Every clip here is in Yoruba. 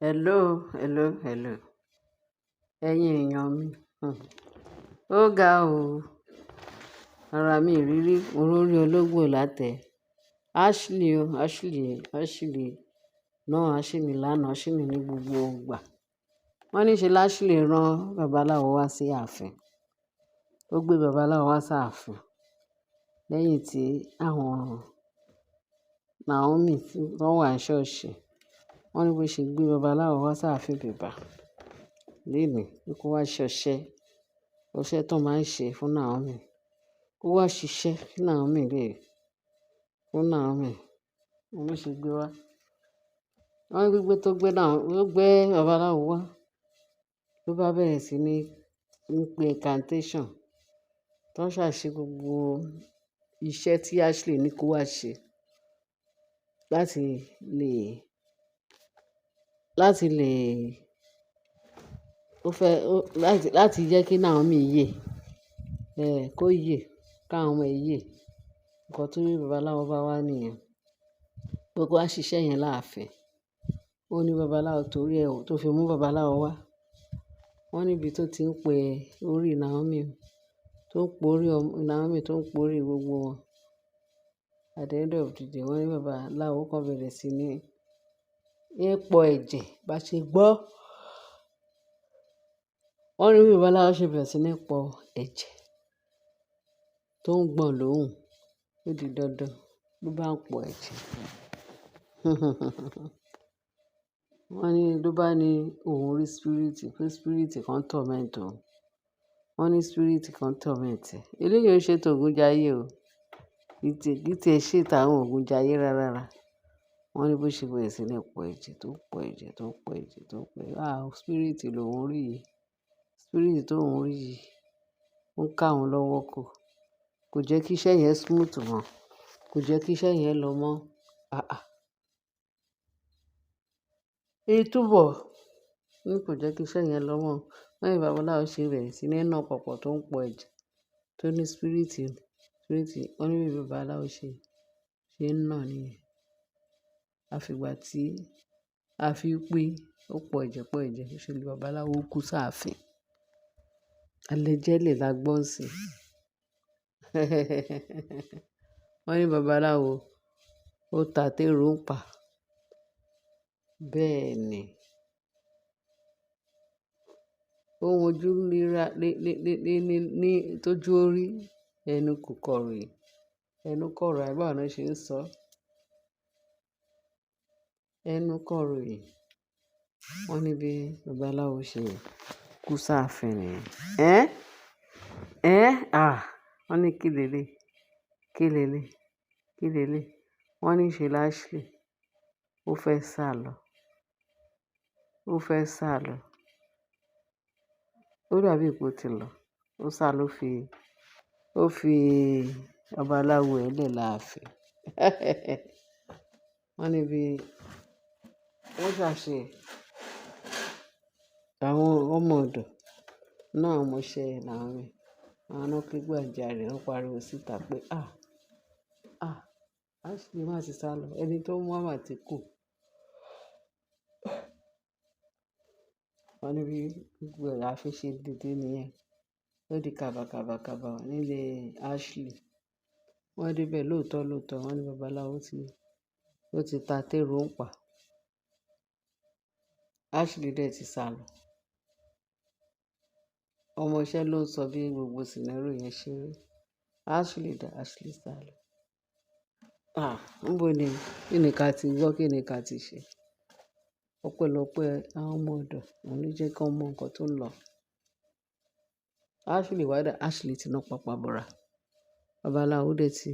Hello. Ẹ̀yin èèyàn mi. Ó ga o. Ara mi ìrírí olórí ológbò látẹ̀. Ashley o, Ashley náà Ashley lánàá, Ashley ní gbogbo ìgbà. Wọ́n ní ṣe Ashley rán babaláwo wá sí ààfin. Ó gbé babaláwo wá sí ààfin. Lẹ́yìn tí àwọn Naomi tí wọ́n wà ní ṣọ́ọ̀ṣì, wọ́n ní bó ṣe gbé babaláwo wá sí ààfin bíbá. Lénìí kó wá ọṣẹ tó máa ń ṣe fún Naomi. Kó wá ṣiṣẹ́ fún Naomi fún Naomi. Wọ́n ló ṣe gbé wá. Wọ́n ní gbígbé tó gbé babaláwo wá. Ló bá bẹ̀rẹ̀ sí ní pe incantation. Tó ń ṣàṣe gbogbo iṣẹ́ tí Ashley ní kó wá ṣe láti lè láti jẹ́ kí Naomi yè. Kó yè, káwọn ọmọ ẹ̀ yè. Nǹkan tó rí babaláwo bá wá nìyẹn. Pé kó wá ṣiṣẹ́ yẹn láàfin. Ó ní babaláwo torí ẹ̀ tó fi mú babaláwo wá. Wọ́n níbi tó ti ń pe orí Naomi, tó ń pe orí Naomi, tó ń pe orí gbogbo wọn. At the end of the day, wọ́n ní babaláwo kan bẹ̀rẹ̀ sí ní pọ ẹ̀jẹ̀ bá ṣe gbọ́. Wọ́n ní bí babaláwo ṣe bẹ̀rẹ̀ sí ní pọ ẹ̀jẹ̀ tó ń gbọ̀n lóhùn. Ó di dandan ló bá ń pọ ẹ̀jẹ̀. Wọ́n ní ló bá ní òun rí pé spirit kan torment òun. Wọ́n ní spirit kan torment ẹ̀. Eléyìí ò ṣe t'Ògúnjayé o. Kì í tiẹ̀ ṣe t'àwọn Ògúnjayé rárá. Wọ́n ní bó ṣe bẹ̀rẹ̀ sí ní pọ ẹ̀jẹ̀ tó ń pọ ẹ̀jẹ̀ tó ń pọ ẹ̀jẹ̀ tó ń pọ ẹ̀jẹ̀. Spirit lòun rí yìí. Spirit tó ń rí yìí. Ó ń ká òun lọ́wọ́ kò. Kò jẹ́ kí iṣẹ́ yẹn smooth mọ́. Kò jẹ́ kí iṣẹ́ yẹn lọ mọ́. Túbọ̀ ní kò jẹ́ kí iṣẹ́ yẹn lọ mọ́. Wọ́n ní babaláwo ṣe bẹ̀rẹ̀ sí ní nà pọ̀pọ̀ tó ń pọ ẹ̀jẹ̀. Tó ní spirit. Wọ́n ní bí babaláwo ṣe ń nà nìyẹn. Àfìgbà tí a fi pé ó pọ ẹ̀jẹ̀. Ṣé ni babaláwo kú sáàfin. Allegedly la gbọ́ sí. Wọ́n ní babaláwo ó ta tèrò ń pa. Bẹ́ẹ̀ ni. Ohun ojú ní tójú orí ẹnu kò kọ̀ròyìn. Ẹnu kọ̀rọ̀ àbí báwo ni wọ́n ṣe ń sọ. Ẹnu kọ̀ròyìn. Wọ́n ní bí babaláwo ṣe kú sáàfin nìyẹn. Wọ́n ní kí lélẹ̀. Wọ́n ní ṣe Ashley ó fẹ́ sálọ. Ó dàbí ipò tí lọ. Ó sá ló fi babaláwo ẹ̀ lẹ̀ láàfin. Wọ́n ní bí wọ́n ṣàṣe àwọn ọmọ ọ̀dọ̀ náà ọmọọṣẹ́ Naomi. Àwọn náà ké gbàjarè wọ́n pariwo síta pé Ashley má ti sálọ. Ẹni tó mú àmà ti kú. Wọ́n ní bí gbogbo ààfin ṣe dìde nìyẹn. Ó di kàbàkàbà nílé Ashley. Wọ́n débẹ̀ lóòótọ́. Wọ́n ní babaláwo ó ti ta tèrò ń pa. Ashley dẹ̀ ti sálọ. Ọmọọṣẹ́ ló ń sọ bí gbogbo scenario yẹn ṣe rí. Ashley sálọ. Níbo ni kí ni ká ti gbọ́, kí ni ká ti ṣe? Ọpẹ́lọpẹ́ àwọn ọmọ ọ̀dọ̀ wọn ló jẹ́ kí wọ́n mọ nǹkan tó ń lọ. Ashley ti ná pàpà bọ́ra. Babaláwo dẹ̀ ti.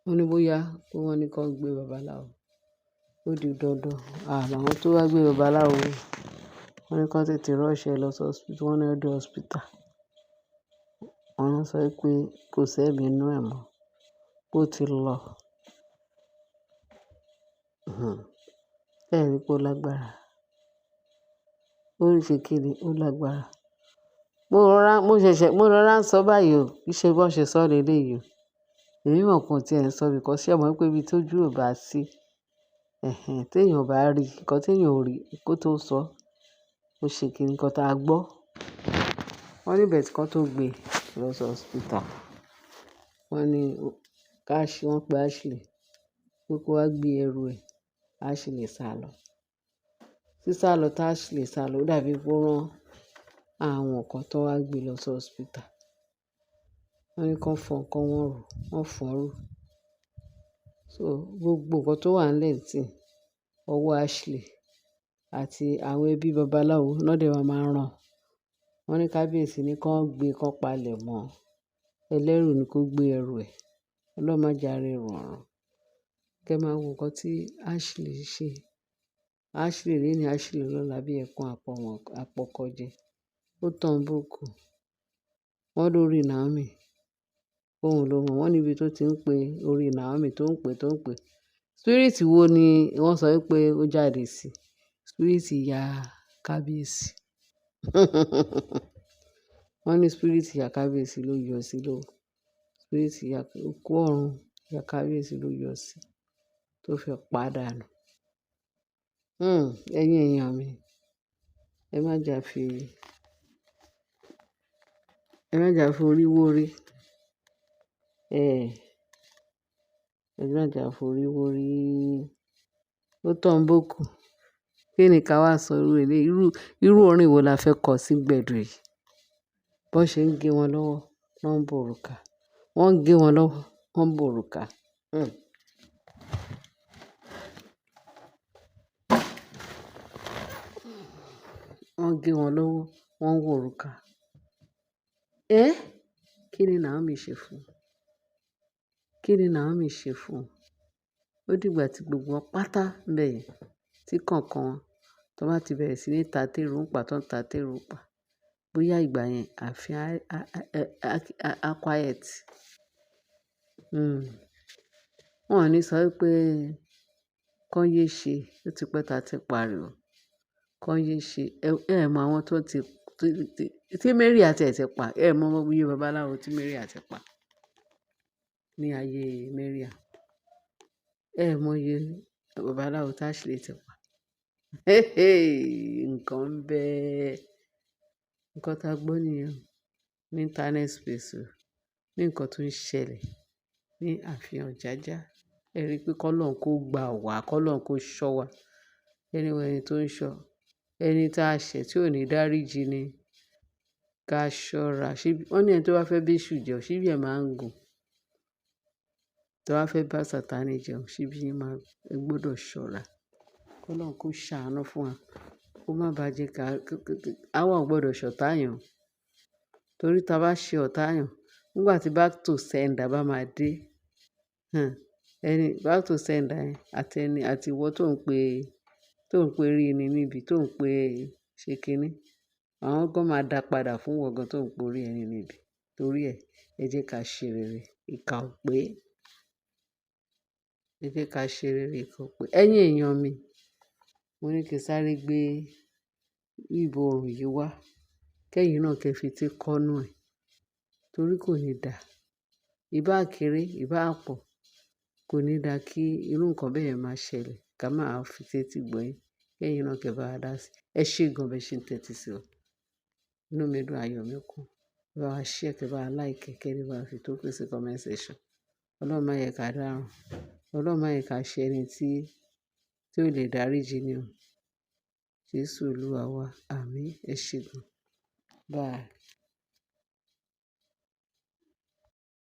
Wọ́n ní bóyá pé wọ́n ní kí wọ́n gbé babaláwo. Ó di dandan. Àwọn tó wá gbé babaláwo. Wọ́n ní kí wọ́n tètè rush ẹ lọ sí hospital. Wọ́n ní ó dé hospital. Wọ́n sọ pé kò sẹ́mi inú ẹ̀ mọ́. Ó ti lọ. Ẹ rí pé ó lágbára. Ó rí ṣe kíni ó lágbára. Mo rọra ń sọ báyìí o. Kì í ṣe bó ṣe sọ leléyìí o. Èmi mọ̀ pé òun tí ẹ̀ ń sọ because ṣé ẹ mọ̀ pé ibi tójú ò bá sí, Téèyàn ò bá rí nǹkan téèyàn ò rí kó tó sọ, ó ṣe kíni nǹkan tá a gbọ́. Wọ́n ní but kán tó gbé lọ sí hospital. Wọ́n ní wọ́n pe Ashley pé kó wá gbé ẹrù ẹ̀, Ashley sálọ. Sísálọ tí Ashley sálọ ó dàbí pé ó rán àwọn kan tó wá gbé lọ sí hospital. Wọ́n ní kán fọ nǹkan wọn rù, wọ́n fọ́n rù. So gbogbo nǹkan tó wà nílẹ̀ nsìnyí, ọwọ́ Ashley àti àwọn ẹbí babaláwo náà dẹ̀ máa rán. Wọ́n ní kábíyèsí ní kán gbé kán palẹ̀ mọ́. Ẹlẹ́rù ni kó gbé ẹrù ẹ̀. Ọlọ́run má jẹ́ á rẹ́rù ọ̀run. Kẹ́ máa wo nǹkan tí Ashley ṣe. Ashley léni, Ashley lọ́la bí ẹkùn àpọ̀kọ̀jẹ. Ó tàn búùkù. Wọ́n lórí Naomi. Òun ló mọ̀. Wọ́n níbi tó ti ń pe orí Naomi tó ń pè. Spirit wo ni wọ́n sọ wípé ó jáde sí? Spirit ìyá kábíyèsí. Wọ́n ní spirit ìyá kábíyèsí ló yọ sí ló. Spirit ìyá òkú ọ̀run ìyá kábíyèsí ló yọ sí tó fi pàdánù. Ẹ̀yin èèyàn mi, ẹ má jà fi orí wórí. Ẹ má jà fi orí wórí. Ó tàn búùkù. Kí ni ká wá sọ irú eléyìí? Irú orin wo la fẹ́ kọ sí gbẹ̀du yìí? Bọ́n ṣe ń gé wọn lọ́wọ́, wọ́n ń bòrùka. Wọ́n ń gé wọn lọ́wọ́, wọ́n ń bòrùka. Wọ́n ń gé wọn lọ́wọ́, wọ́n ń wòrùka. Kí ni Naomi ṣe fún? Kí ni Naomi ṣe fún? Ó dìgbà tí gbogbo wọn pátá ńbẹ̀ yẹn, tí kọ̀ọ̀kan wọn tó bá ti bẹ̀rẹ̀ sí ní ta téèrú ń pa tó ń ta téèrú ń pa. Bóyá ìgbà yẹn ààfin á quiet. Wọn ò ní sọ wípé kán yé ṣe, ó ti pẹ́ ta ti pariwo. Kán yé ṣe. Ẹ mọ àwọn tó ti tí Mary àti ẹ̀ ti pa. Ẹ mọ iye babaláwo tí Mary àti pa ní ayé Mariam. Ẹ mọ iye babaláwo tí Ashley ti pa. Nǹkan ń bẹ. Nǹkan tá a gbọ́ nìyẹn ní internet space o. Ní nǹkan tó ń ṣẹlẹ̀ ní ààfin Ọ̀jájá. Ẹ rí i pé k'Ọlọ́run kó gbà wá, k'Ọlọ́run kó ṣọ́ wa. Ẹni tó ń ṣọ́, ẹni tá a ṣẹ̀ tí ò ní dáríji ni ká ṣọ́ra. Wọ́n ní ẹni tó bá fẹ́ b'éṣù jẹun, ṣíbí ẹ̀ máa ń gùn. Tó bá fẹ́ bá Sátánì jẹun, ṣíbí yín máa ẹ gbọdọ̀ ṣọ́ra. K'Ọlọ́run kó ṣàánú fún wa. Kó má bàá jẹ́ àwa ò gbọdọ̀ ṣọ̀tá èèyàn. Torí tá a bá ṣe ọ̀tá èèyàn, nígbà tí back to sender bá máa dé, back to sender yẹn àti ìwọ tó ń pe rí ni níbi tó ń pe ṣe kíní. Àwọn gan máa dá padà fún ìwọ gan tó ń pe orí ẹni níbi. Torí ẹ jẹ́ ká ṣe rere. Ìkà ò pé. Ẹ jẹ́ ká ṣe rere, ìkà ò pé. Ẹ̀yin èèyàn mi, mo ní kí n sáré gbé ìborùn yìí wá. Kẹ́yìn náà kẹ́ fi etí kọ́nú ẹ̀. Torí kò ní dà. Ìbá kéré, ìbá pọ̀. Kò ní dà kí irú nǹkan bẹ́ẹ̀ yẹn máa ṣẹlẹ̀. Ká máa fi etí gbọ́ yín. Kẹ́yìn náà kẹ́ bá wa dá sí. Ẹ ṣé gan bẹ́ẹ̀ ṣe ń tẹ́tí sí wa. Inú mi dùn, ayọ̀ mi kún. Ẹ bá wa share, kẹ́ bá wa like, kẹ́ ẹ bá wa fi tó kù sí comment section. Ọlọ́run má yẹ ká dárùn. Ọlọ́run má yẹ ká ṣe ẹni tí ò lè dáríji ni o. Jésù Olúwa wa. Àmín. Ẹ ṣé gan. Bye.